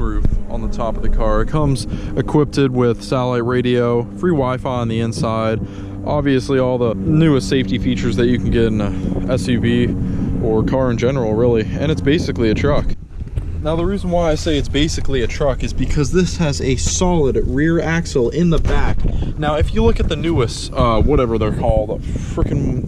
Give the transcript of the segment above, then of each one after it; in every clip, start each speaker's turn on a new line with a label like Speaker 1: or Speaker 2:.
Speaker 1: Roof on the top of the car. It comes equipped with satellite radio, free Wi-Fi on the inside, obviously all the newest safety features that you can get in a SUV or car in general, really, and it's basically a truck. Now the reason why I say it's basically a truck is because this has a solid rear axle in the back. Now if you look at the newest whatever they're called, freaking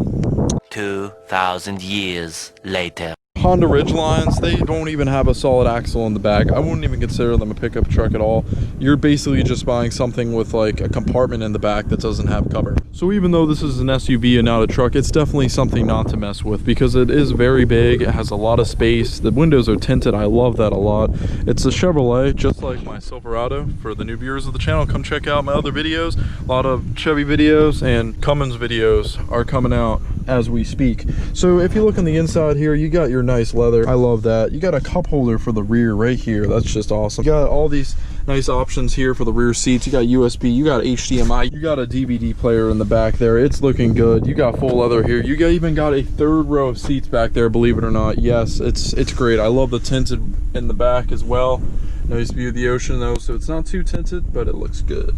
Speaker 2: 2,000 years later,
Speaker 1: Honda Ridgelines, they don't even have a solid axle in the back. I wouldn't even consider them a pickup truck at all. You're basically just buying something with like a compartment in the back that doesn't have cover. So even though this is an SUV and not a truck, it's definitely something not to mess with because it is very big. It has a lot of space. The windows are tinted. I love that a lot. It's a Chevrolet, just like my Silverado. For the new viewers of the channel, come check out my other videos. A lot of Chevy videos and Cummins videos are coming out as we speak. So if you look on the inside here, you got your nice leather. I love that. You got a cup holder for the rear right here. That's just awesome. You got all these nice options here for the rear seats. You got USB, you got HDMI, you got a DVD player in the back there. It's looking good. You got full leather here. You even got a third row of seats back there, believe it or not. Yes, it's great. I love the tinted in the back as well. Nice view of the ocean though, so it's not too tinted, but it looks good.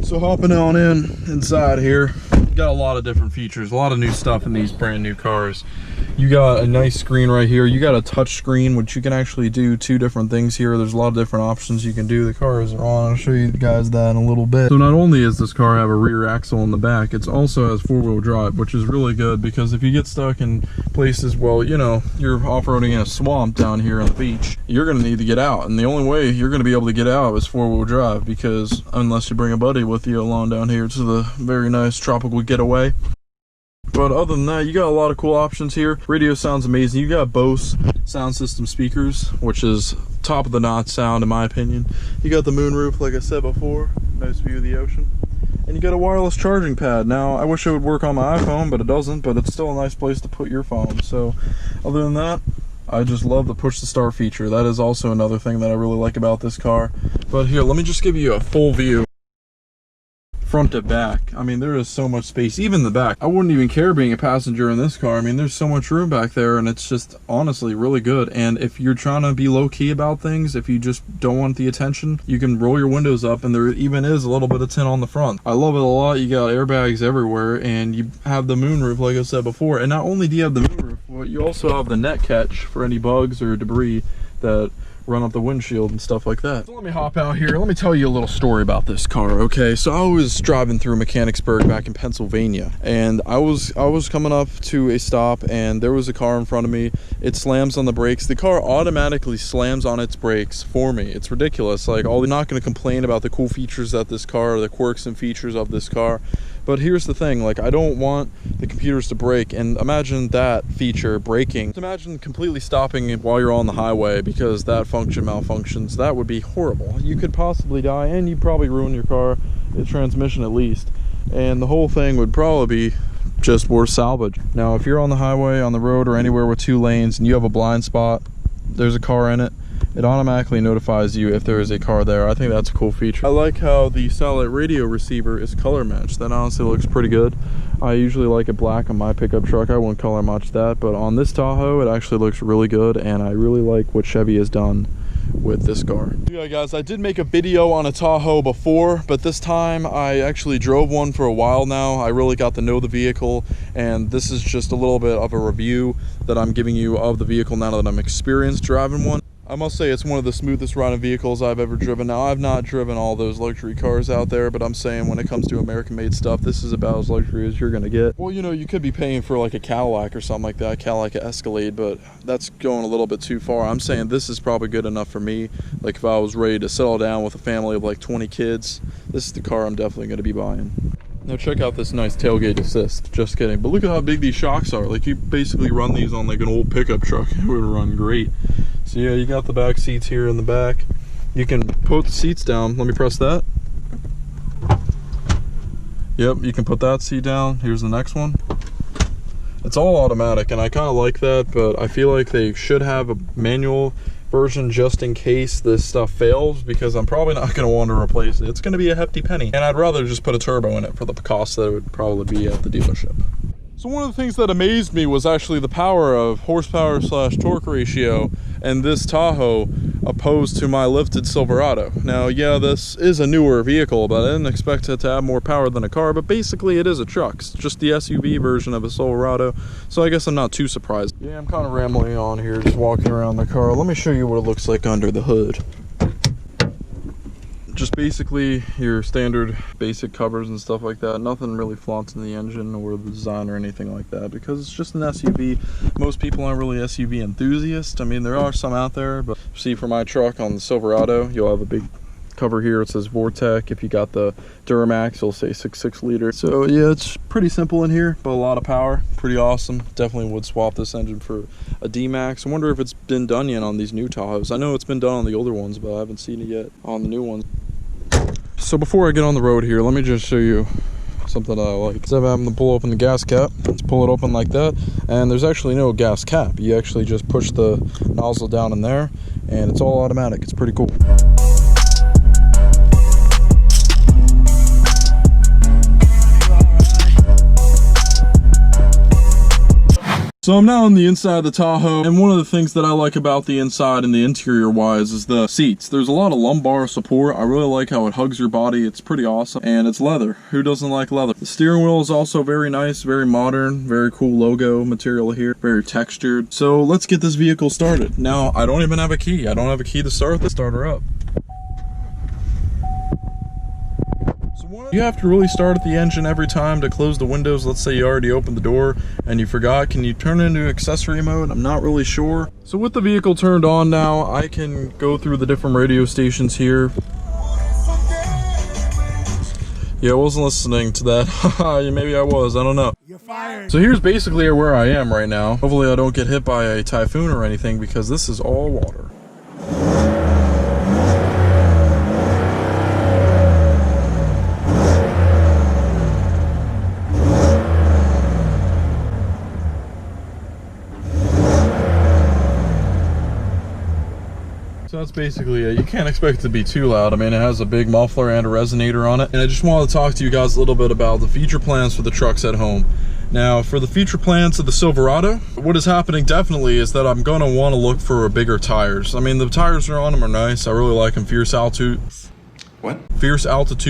Speaker 1: So hopping on inside here, got a lot of different features, a lot of new stuff in these brand new cars. You got a nice screen right here. You got a touch screen, which you can actually do two different things here. There's a lot of different options you can do. The cars are on. I'll show you guys that in a little bit. So not only does this car have a rear axle in the back, it also has four-wheel drive, which is really good because if you get stuck in places, well, you know, you're off-roading in a swamp down here on the beach, you're going to need to get out. And the only way you're going to be able to get out is four-wheel drive, because unless you bring a buddy with you along down here to the very nice tropical getaway. But other than that, you got a lot of cool options here. Radio sounds amazing. You got Bose sound system speakers, which is top of the notch sound in my opinion. You got the moonroof, like I said before, nice view of the ocean. And you got a wireless charging pad. Now, I wish it would work on my iPhone, but it doesn't, but it's still a nice place to put your phone. So other than that, I just love the push to start feature. That is also another thing that I really like about this car. But here, let me just give you a full view. Front to back, I mean, there is so much space, even the back. I wouldn't even care being a passenger in this car. I mean, there's so much room back there, and it's just honestly really good. And if you're trying to be low-key about things, if you just don't want the attention, you can roll your windows up, and there even is a little bit of tint on the front. I love it a lot. You got airbags everywhere, and you have the moonroof, like I said before. And not only do you have the moonroof, but you also have the net catch for any bugs or debris that run up the windshield and stuff like that. So let me hop out here. Let me tell you a little story about this car, okay? So I was driving through Mechanicsburg back in Pennsylvania, and I was coming up to a stop, and there was a car in front of me. It slams on the brakes. The car automatically slams on its brakes for me. It's ridiculous. Like, I'm not going to complain about the cool features of this car, the quirks and features of this car. But here's the thing, like, I don't want the computers to break, and imagine that feature breaking. Imagine completely stopping while you're on the highway because that function malfunctions. That would be horrible. You could possibly die, and you'd probably ruin your car, the transmission at least. And the whole thing would probably be just worth salvage. Now, if you're on the highway, on the road, or anywhere with 2 lanes, and you have a blind spot, there's a car in it, it automatically notifies you if there is a car there. I think that's a cool feature. I like how the satellite radio receiver is color matched. That honestly looks pretty good. I usually like it black on my pickup truck. I wouldn't color match that, but on this Tahoe, it actually looks really good, and I really like what Chevy has done with this car. Yeah guys, I did make a video on a Tahoe before, but this time I actually drove one for a while now. I really got to know the vehicle, and this is just a little bit of a review that I'm giving you of the vehicle now that I'm experienced driving one. I must say it's one of the smoothest riding vehicles I've ever driven. Now, I've not driven all those luxury cars out there, but I'm saying when it comes to American-made stuff, this is about as luxury as you're gonna get. Well, you know, you could be paying for like a Cadillac or something like that, Cadillac Escalade, but that's going a little bit too far. I'm saying this is probably good enough for me. Like if I was ready to settle down with a family of like 20 kids, this is the car I'm definitely gonna be buying. Now check out this nice tailgate assist. Just kidding. But look at how big these shocks are. Like you basically run these on like an old pickup truck. It would run great. So yeah, you got the back seats here in the back. You can put the seats down. Let me press that. Yep, you can put that seat down. Here's the next one. It's all automatic, and I kind of like that, but I feel like they should have a manual version just in case this stuff fails, because I'm probably not going to want to replace it. It's going to be a hefty penny, and I'd rather just put a turbo in it for the cost that it would probably be at the dealership. So one of the things that amazed me was actually the power of horsepower/torque ratio and this Tahoe opposed to my lifted Silverado. Now, yeah, this is a newer vehicle, but I didn't expect it to have more power than a car, but basically it is a truck. It's just the SUV version of a Silverado, so I guess I'm not too surprised. Yeah, I'm kind of rambling on here, just walking around the car. Let me show you what it looks like under the hood. Just basically your standard basic covers and stuff like that. Nothing really flaunting the engine or the design or anything like that, because it's just an SUV. Most people aren't really SUV enthusiasts. I mean, there are some out there, but see, for my truck on the Silverado, you'll have a big cover here. It says Vortec. If you got the Duramax, it'll say 6.6 liter. So yeah, it's pretty simple in here, but a lot of power. Pretty awesome. Definitely would swap this engine for a D-Max. I wonder if it's been done yet on these new Tahoes. I know it's been done on the older ones, but I haven't seen it yet on the new ones. So before I get on the road here, let me just show you something that I like. Instead of having to pull open the gas cap, let's pull it open like that, and there's actually no gas cap. You actually just push the nozzle down in there, and it's all automatic. It's pretty cool. So I'm now on the inside of the Tahoe, and one of the things that I like about the inside and the interior wise is the seats. There's a lot of lumbar support. I really like how it hugs your body. It's pretty awesome, and it's leather. Who doesn't like leather? The steering wheel is also very nice, very modern, very cool logo material here, very textured. So let's get this vehicle started. Now, I don't even have a key. I don't have a key to start this. Start her up. You have to really start at the engine every time to close the windows. Let's say you already opened the door and you forgot. Can you turn it into accessory mode? I'm not really sure. So with the vehicle turned on now, I can go through the different radio stations here. Yeah, I wasn't listening to that. Maybe I was, I don't know. You're fired. So here's basically where I am right now. Hopefully I don't get hit by a typhoon or anything, because this is all water. So that's basically it. You can't expect it to be too loud. I mean, it has a big muffler and a resonator on it. And I just wanted to talk to you guys a little bit about the future plans for the trucks at home. Now, for the future plans of the Silverado, what is happening definitely is that I'm going to want to look for bigger tires. I mean, the tires that are on them are nice. I really like them. Fierce altitude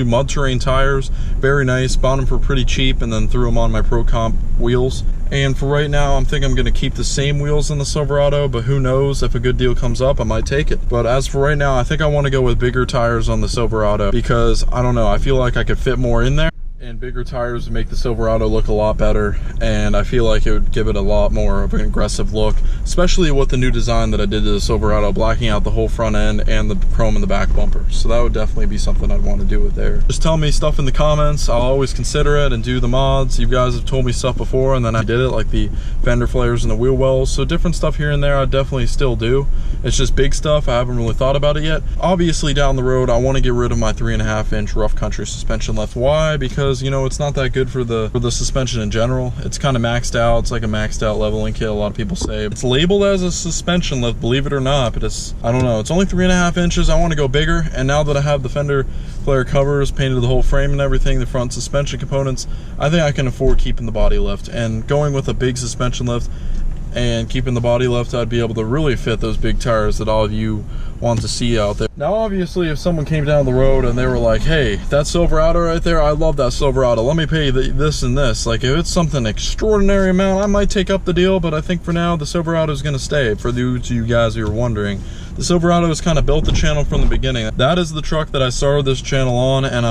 Speaker 1: mud terrain tires, very nice. Bought them for pretty cheap and then threw them on my Pro Comp wheels. And for right now, I'm thinking I'm going to keep the same wheels in the Silverado, but who knows, if a good deal comes up, I might take it. But as for right now, I think I want to go with bigger tires on the Silverado, because I don't know, I feel like I could fit more in there. And bigger tires would make the Silverado look a lot better, and I feel like it would give it a lot more of an aggressive look, especially with the new design that I did to the Silverado, blacking out the whole front end and the chrome in the back bumper. So that would definitely be something I'd want to do with there. Just tell me stuff in the comments. I'll always consider it and do the mods. You guys have told me stuff before, and then I did it, like the fender flares and the wheel wells. So different stuff here and there I definitely still do. It's just big stuff. I haven't really thought about it yet. Obviously down the road, I want to get rid of my 3.5-inch rough country suspension lift. Why? Because, you know, it's not that good for the suspension in general. It's kind of maxed out. It's like a maxed out leveling kit, a lot of people say. It's labeled as a suspension lift, believe it or not, but it's, I don't know, it's only 3.5 inches. I want to go bigger, and now that I have the fender flare covers, painted the whole frame and everything, the front suspension components, I think I can afford keeping the body lift. And going with a big suspension lift and keeping the body lift, I'd be able to really fit those big tires that all of you want to see out there. Now obviously, if someone came down the road and they were like, hey, that Silverado right there, I love that Silverado, let me pay you this and this, like if it's something extraordinary amount, I might take up the deal. But I think for now the Silverado is going to stay. For you guys who are wondering, the Silverado has kind of built the channel from the beginning. That is the truck that I started this channel on, and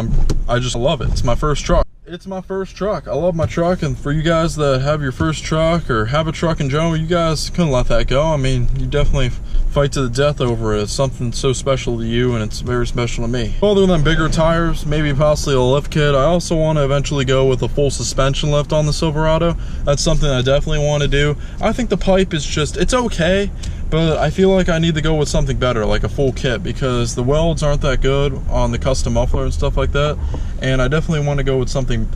Speaker 1: I just love it. It's my first truck. It's my first truck. I love my truck, and for you guys that have your first truck or have a truck in general, you guys couldn't let that go. I mean, you definitely fight to the death over it. It's something so special to you, and it's very special to me. Other than bigger tires, maybe possibly a lift kit, I also want to eventually go with a full suspension lift on the Silverado. That's something I definitely want to do. I think the pipe is just, it's okay, but I feel like I need to go with something better, like a full kit, because the welds aren't that good on the custom muffler and stuff like that. And I definitely want to go with something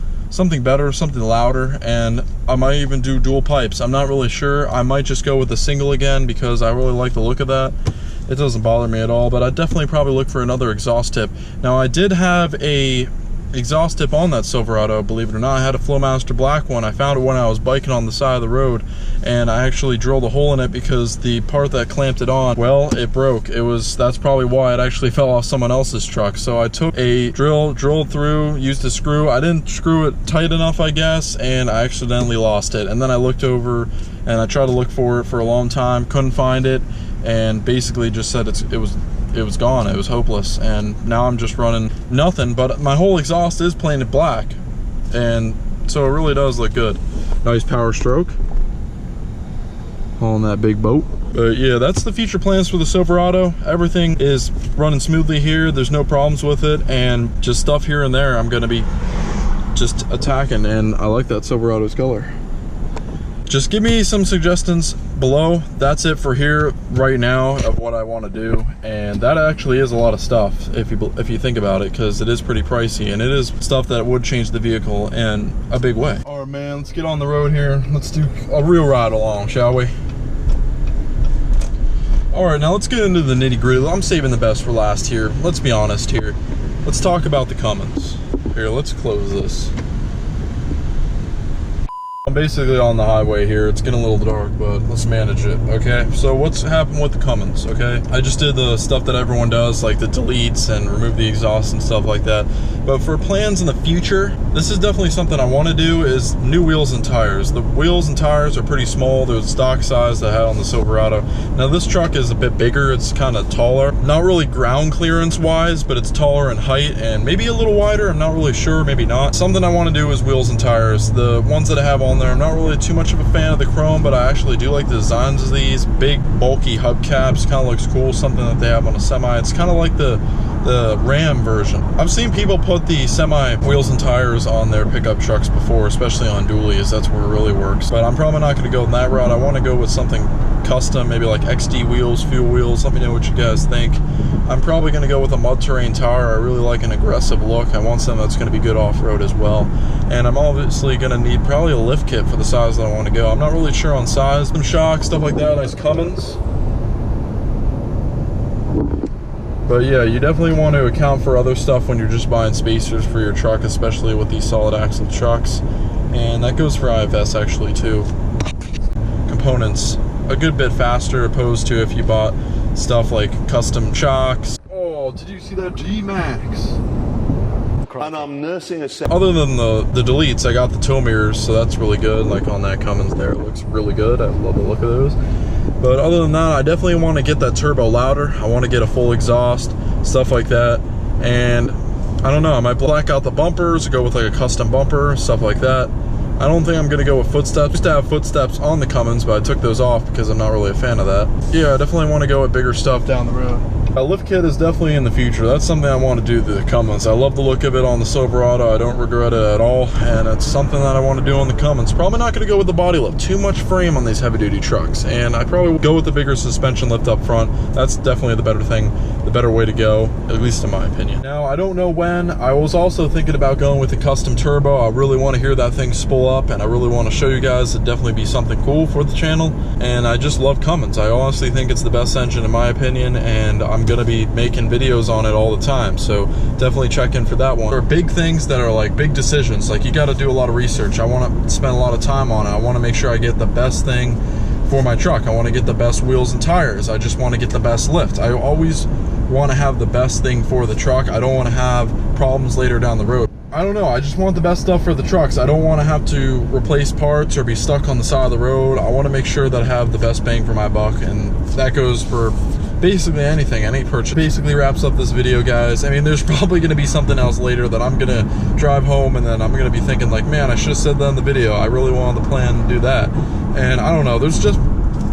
Speaker 1: better, something louder, and I might even do dual pipes. I'm not really sure. I might just go with a single again, because I really like the look of that. It doesn't bother me at all, but I'd definitely probably look for another exhaust tip. Now, I did have a exhaust tip on that Silverado, believe it or not. I had a Flowmaster black one. I found it when I was biking on the side of the road, and I actually drilled a hole in it because the part that clamped it on, well, it broke. That's probably why it actually fell off someone else's truck. So I took a drill, drilled through, used a screw. I didn't screw it tight enough, I guess, and I accidentally lost it. And then I looked over and I tried to look for it for a long time, couldn't find it, and basically just said it was gone. It was hopeless, and now I'm just running nothing, but my whole exhaust is painted black, and so it really does look good. Nice power stroke hauling that big boat. But yeah, that's the future plans for the Silverado. Everything is running smoothly here. There's no problems with it, and just stuff here and there I'm gonna be just attacking, and I like that Silverado's color. Just give me some suggestions below. That's it for here right now of what I want to do, and that actually is a lot of stuff if you think about it, because it is pretty pricey, and it is stuff that would change the vehicle in a big way. All right, man, let's get on the road here. Let's do a real ride along, shall we? All right, now let's get into the nitty gritty. I'm saving the best for last here. Let's be honest here. Let's talk about the Cummins. Here, let's close this. I'm basically on the highway here. It's getting a little dark, but let's manage it, okay? So what's happened with the Cummins, okay? I just did the stuff that everyone does, like the deletes and remove the exhaust and stuff like that. But for plans in the future, this is definitely something I want to do, is new wheels and tires. The wheels and tires are pretty small. They're the stock size that I had on the Silverado. Now this truck is a bit bigger. It's kind of taller. Not really ground clearance wise, but it's taller in height and maybe a little wider. I'm not really sure, maybe not. Something I want to do is wheels and tires. The ones that I have on there, I'm not really too much of a fan of the chrome, but I actually do like the designs of these. Big, bulky hubcaps, kind of looks cool. Something that they have on a semi. It's kind of like the Ram version. I've seen people put the semi wheels and tires on their pickup trucks before, especially on dualies. That's where it really works. But I'm probably not going to go that route. I want to go with something custom, maybe like XD wheels, fuel wheels. Let me know what you guys think. I'm probably going to go with a mud terrain tire. I really like an aggressive look. I want something that's going to be good off-road as well. And I'm obviously going to need probably a lift kit for the size that I want to go. I'm not really sure on size. Some shocks, stuff like that. Nice Cummins. But yeah, you definitely want to account for other stuff when you're just buying spacers for your truck, especially with these solid axle trucks. And that goes for IFS actually too. Components a good bit faster opposed to if you bought stuff like custom shocks. Oh, did you see that G-Max?
Speaker 3: And I'm nursing a
Speaker 1: other than the deletes, I got the tow mirrors, so that's really good. Like on that Cummins there, it looks really good. I love the look of those. But other than that, I definitely want to get that turbo louder. I want to get a full exhaust, stuff like that. And I don't know, I might black out the bumpers, go with like a custom bumper, stuff like that. I don't think I'm going to go with footsteps. I used to have footsteps on the Cummins, but I took those off because I'm not really a fan of that. Yeah, I definitely want to go with bigger stuff down the road. A lift kit is definitely in the future. That's something I want to do to the Cummins. I love the look of it on the Silverado. I don't regret it at all, and it's something that I want to do on the Cummins. Probably not going to go with the body lift. Too much frame on these heavy-duty trucks, and I probably will go with the bigger suspension lift up front. That's definitely the better thing, the better way to go, at least in my opinion. Now, I don't know when. I was also thinking about going with a custom turbo. I really want to hear that thing spool up, and I really want to show you guys. It'd definitely be something cool for the channel, and I just love Cummins. I honestly think it's the best engine in my opinion, and I'm going to be making videos on it all the time, so definitely check in for that one. There are big things that are like big decisions, like you got to do a lot of research. I want to spend a lot of time on it. I want to make sure I get the best thing for my truck. I want to get the best wheels and tires. I just want to get the best lift. I always want to have the best thing for the truck. I don't want to have problems later down the road. I don't know, I just want the best stuff for the trucks. I don't want to have to replace parts or be stuck on the side of the road. I want to make sure that I have the best bang for my buck, and that goes for basically anything, any purchase. Basically wraps up this video, guys. I mean, there's probably going to be something else later that I'm going to drive home and then I'm going to be thinking like, man, I should have said that in the video. I really wanted to plan to do that. And I don't know, there's just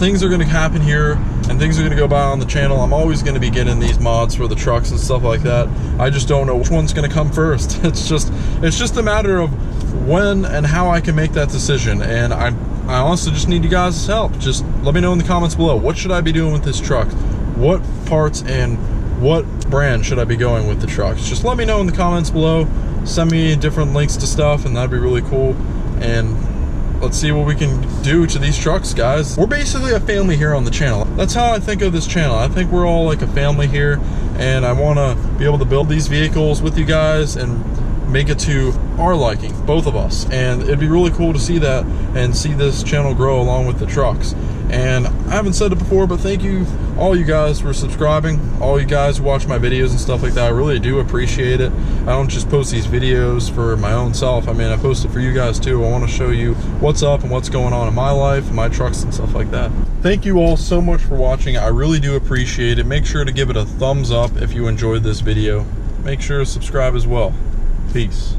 Speaker 1: things are going to happen here and things are going to go by on the channel. I'm always going to be getting these mods for the trucks and stuff like that. I just don't know which one's going to come first. It's just a matter of when and how I can make that decision. And I honestly just need you guys' help. Just let me know in the comments below. What should I be doing with this truck? What parts and what brand should I be going with the trucks? Just let me know in the comments below. Send me different links to stuff, and that'd be really cool. And let's see what we can do to these trucks, guys. We're basically a family here on the channel. That's how I think of this channel. I think we're all like a family here, and I want to be able to build these vehicles with you guys and make it to our liking, both of us. And it'd be really cool to see that and see this channel grow along with the trucks. And I haven't said it before, but thank you, all you guys, for subscribing, all you guys who watch my videos and stuff like that. I really do appreciate it. I don't just post these videos for my own self. I mean, I post it for you guys too. I want to show you what's up and what's going on in my life, my trucks and stuff like that. Thank you all so much for watching. I really do appreciate it. Make sure to give it a thumbs up if you enjoyed this video. Make sure to subscribe as well. Peace.